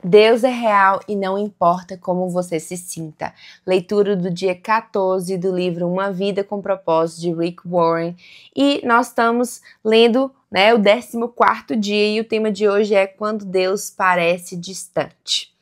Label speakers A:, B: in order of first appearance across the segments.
A: Deus é real e não importa como você se sinta. Leitura do dia 14 do livro Uma Vida com Propósito, de Rick Warren. E nós estamos lendo, o 14º dia, e o tema de hoje é Quando Deus Parece Distante.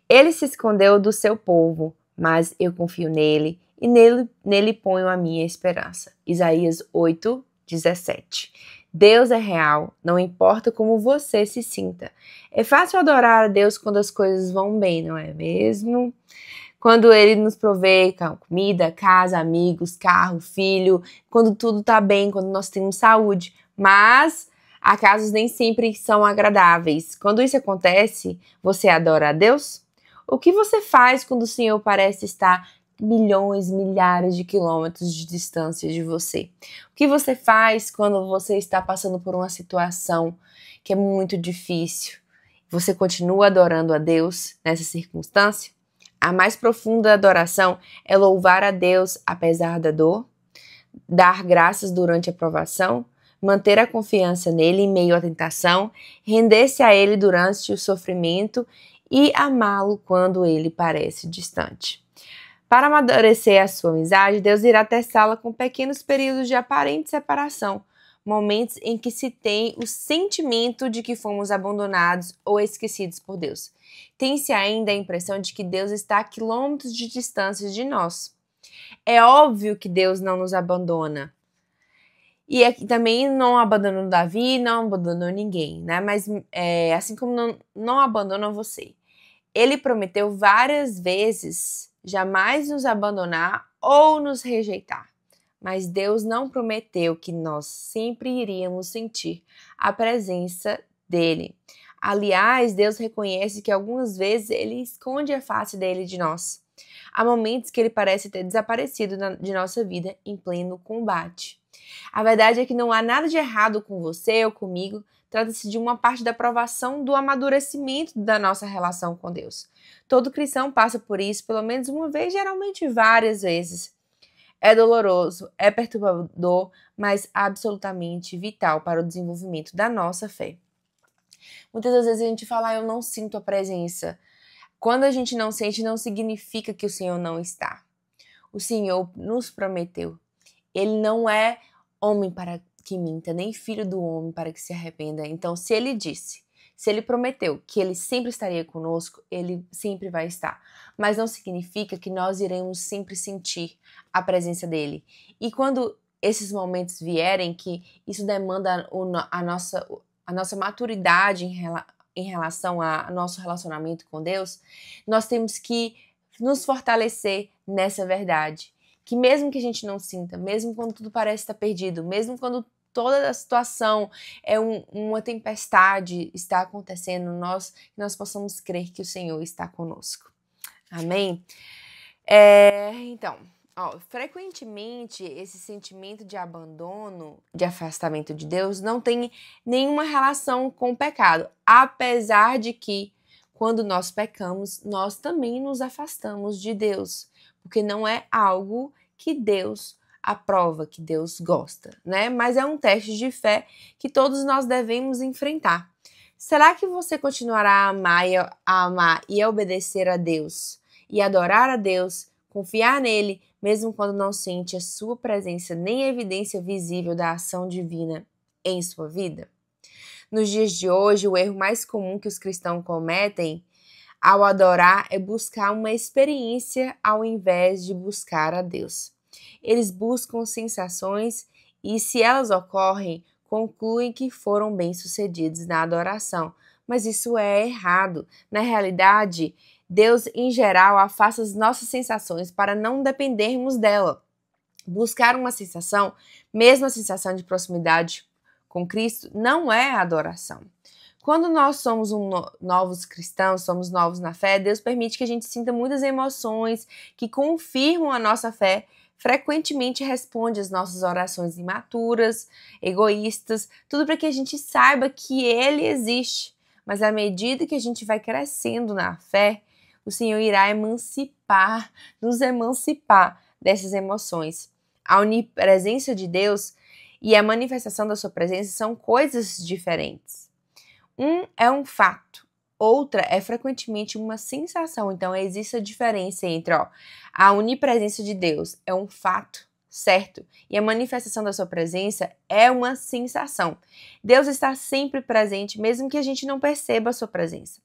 A: Ele se escondeu do seu povo, mas eu confio nele e nele ponho a minha esperança. Isaías 8:17. Deus é real, não importa como você se sinta. É fácil adorar a Deus quando as coisas vão bem, não é mesmo? Quando Ele nos provê comida, casa, amigos, carro, filho, quando tudo tá bem, quando nós temos saúde. Mas há casos nem sempre são agradáveis. Quando isso acontece, você adora a Deus? O que você faz quando o Senhor parece estar milhões, milhares de quilômetros de distância de você? O que você faz quando você está passando por uma situação que é muito difícil? Você continua adorando a Deus nessa circunstância? A mais profunda adoração é louvar a Deus apesar da dor, dar graças durante a provação, manter a confiança nele em meio à tentação, render-se a ele durante o sofrimento e amá-lo quando ele parece distante. Para amadurecer a sua amizade, Deus irá testá-la com pequenos períodos de aparente separação, momentos em que se tem o sentimento de que fomos abandonados ou esquecidos por Deus. Tem-se ainda a impressão de que Deus está a quilômetros de distância de nós. É óbvio que Deus não nos abandona. E aqui também não abandonou Davi, não abandonou ninguém, né? Mas assim como não abandona você. Ele prometeu várias vezes jamais nos abandonar ou nos rejeitar. Mas Deus não prometeu que nós sempre iríamos sentir a presença dele. Aliás, Deus reconhece que algumas vezes ele esconde a face dele de nós. Há momentos que ele parece ter desaparecido de nossa vida em pleno combate. A verdade é que não há nada de errado com você ou comigo. Trata-se de uma parte da provação do amadurecimento da nossa relação com Deus. Todo cristão passa por isso pelo menos uma vez, geralmente várias vezes. É doloroso, é perturbador, mas absolutamente vital para o desenvolvimento da nossa fé. Muitas das vezes a gente fala, eu não sinto a presença. Quando a gente não sente, não significa que o Senhor não está. O Senhor nos prometeu. Ele não é homem para que minta, nem filho do homem para que se arrependa. Então, se ele prometeu que ele sempre estaria conosco, ele sempre vai estar. Mas não significa que nós iremos sempre sentir a presença dele. E quando esses momentos vierem, que isso demanda a nossa maturidade em relação ao nosso relacionamento com Deus, nós temos que nos fortalecer nessa verdade. Que mesmo que a gente não sinta, mesmo quando tudo parece estar perdido, mesmo quando toda a situação é uma tempestade está acontecendo, nós possamos crer que o Senhor está conosco. Amém? Então, frequentemente esse sentimento de abandono, de afastamento de Deus, não tem nenhuma relação com o pecado, apesar de que quando nós pecamos, nós também nos afastamos de Deus, porque não é algo que Deus aprova, que Deus gosta, né? Mas é um teste de fé que todos nós devemos enfrentar. Será que você continuará a amar e a obedecer a Deus e adorar a Deus, confiar nele, mesmo quando não sente a sua presença nem a evidência visível da ação divina em sua vida? Nos dias de hoje, o erro mais comum que os cristãos cometem ao adorar é buscar uma experiência ao invés de buscar a Deus. Eles buscam sensações e, se elas ocorrem, concluem que foram bem-sucedidos na adoração. Mas isso é errado. Na realidade, Deus, em geral, afasta as nossas sensações para não dependermos dela. Buscar uma sensação, mesmo a sensação de proximidade com Cristo, não é adoração. Quando nós somos novos cristãos, somos novos na fé, Deus permite que a gente sinta muitas emoções que confirmam a nossa fé, frequentemente responde às nossas orações imaturas, egoístas, tudo para que a gente saiba que Ele existe. Mas à medida que a gente vai crescendo na fé, o Senhor irá nos emancipar dessas emoções. A onipresença de Deus e a manifestação da sua presença são coisas diferentes. Um é um fato, outra é frequentemente uma sensação. Então, existe a diferença entre a onipresença de Deus é um fato certo e a manifestação da sua presença é uma sensação. Deus está sempre presente, mesmo que a gente não perceba a sua presença.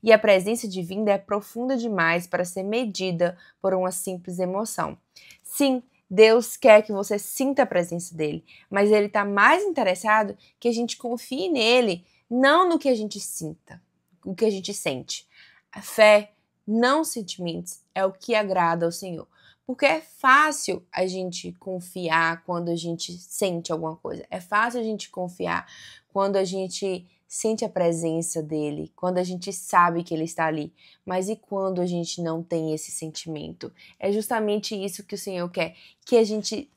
A: E a presença divina é profunda demais para ser medida por uma simples emoção. Sim, Deus quer que você sinta a presença dele, mas ele está mais interessado que a gente confie nele, não no que a gente sinta, o que a gente sente. A fé, não sentimentos, é o que agrada ao Senhor. Porque é fácil a gente confiar quando a gente sente alguma coisa. É fácil a gente confiar quando a gente sente a presença dele, quando a gente sabe que ele está ali. Mas e quando a gente não tem esse sentimento? É justamente isso que o Senhor quer, que a gente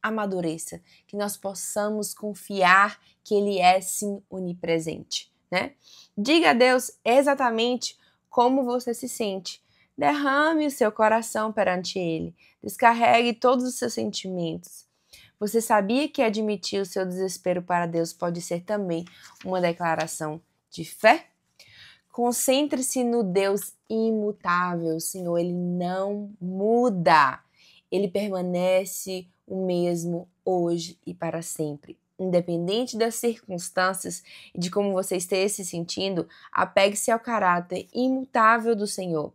A: amadureça, que nós possamos confiar que ele é sim onipresente, né? Diga a Deus exatamente como você se sente. Derrame o seu coração perante ele. Descarregue todos os seus sentimentos. Você sabia que admitir o seu desespero para Deus pode ser também uma declaração de fé? Concentre-se no Deus imutável, Senhor. Ele não muda. Ele permanece o mesmo hoje e para sempre. Independente das circunstâncias e de como você esteja se sentindo, apegue-se ao caráter imutável do Senhor.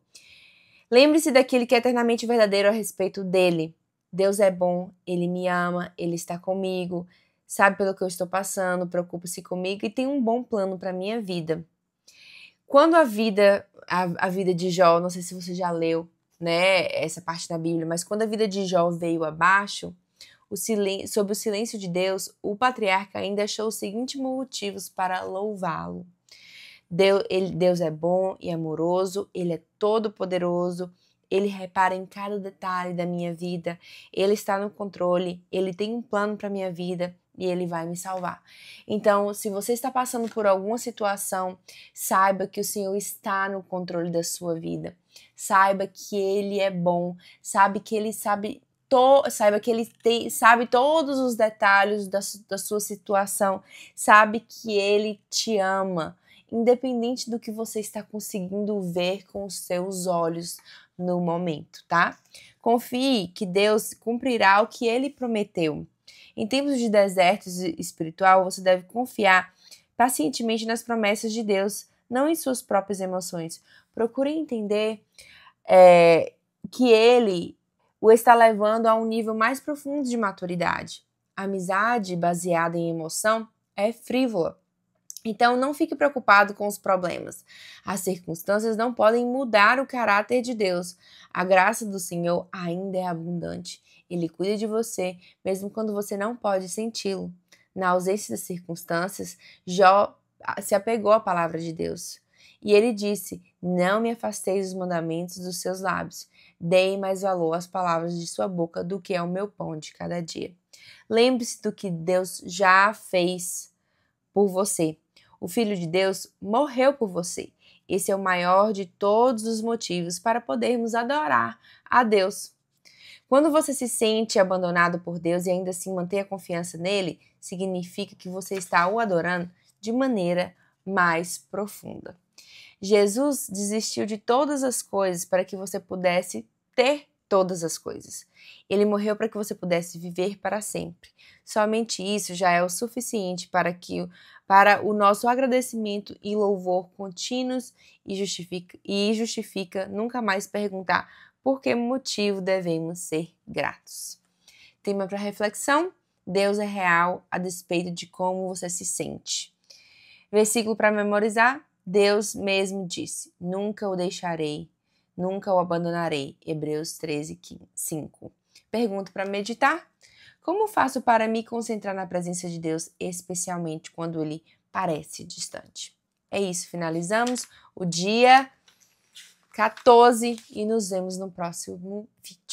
A: Lembre-se daquele que é eternamente verdadeiro a respeito dele. Deus é bom, ele me ama, ele está comigo, sabe pelo que eu estou passando, preocupa-se comigo e tem um bom plano para a minha vida. Quando a vida de Jó, não sei se você já leu, né, essa parte da Bíblia, mas quando a vida de Jó veio abaixo, sob o silêncio de Deus, o patriarca ainda achou os seguintes motivos para louvá-lo. Deus é bom e amoroso, ele é todo poderoso, ele repara em cada detalhe da minha vida, ele está no controle, ele tem um plano para minha vida e ele vai me salvar. Então, se você está passando por alguma situação, saiba que o Senhor está no controle da sua vida. Saiba que ele é bom, saiba que ele sabe todos os detalhes da sua situação, sabe que ele te ama, independente do que você está conseguindo ver com os seus olhos no momento, tá? Confie que Deus cumprirá o que ele prometeu. Em tempos de deserto espiritual, você deve confiar pacientemente nas promessas de Deus, não em suas próprias emoções. Procure entender que ele o está levando a um nível mais profundo de maturidade. A amizade baseada em emoção é frívola. Então, não fique preocupado com os problemas. As circunstâncias não podem mudar o caráter de Deus. A graça do Senhor ainda é abundante. Ele cuida de você, mesmo quando você não pode senti-lo. Na ausência das circunstâncias, Jó se apegou à palavra de Deus. E ele disse: não me afastei dos mandamentos dos seus lábios. Dei mais valor às palavras de sua boca do que ao meu pão de cada dia. Lembre-se do que Deus já fez por você. O Filho de Deus morreu por você. Esse é o maior de todos os motivos para podermos adorar a Deus. Quando você se sente abandonado por Deus e ainda assim mantém a confiança nele, significa que você está o adorando de maneira mais profunda. Jesus desistiu de todas as coisas para que você pudesse ter todas as coisas. Ele morreu para que você pudesse viver para sempre. Somente isso já é o suficiente para o nosso agradecimento e louvor contínuos e justifica nunca mais perguntar por que motivo devemos ser gratos. Tema para reflexão: Deus é real a despeito de como você se sente. Versículo para memorizar: Deus mesmo disse: nunca o deixarei, nunca o abandonarei. Hebreus 13, 5. Pergunta para meditar: como faço para me concentrar na presença de Deus, especialmente quando ele parece distante? É isso, finalizamos o dia 14 e nos vemos no próximo vídeo.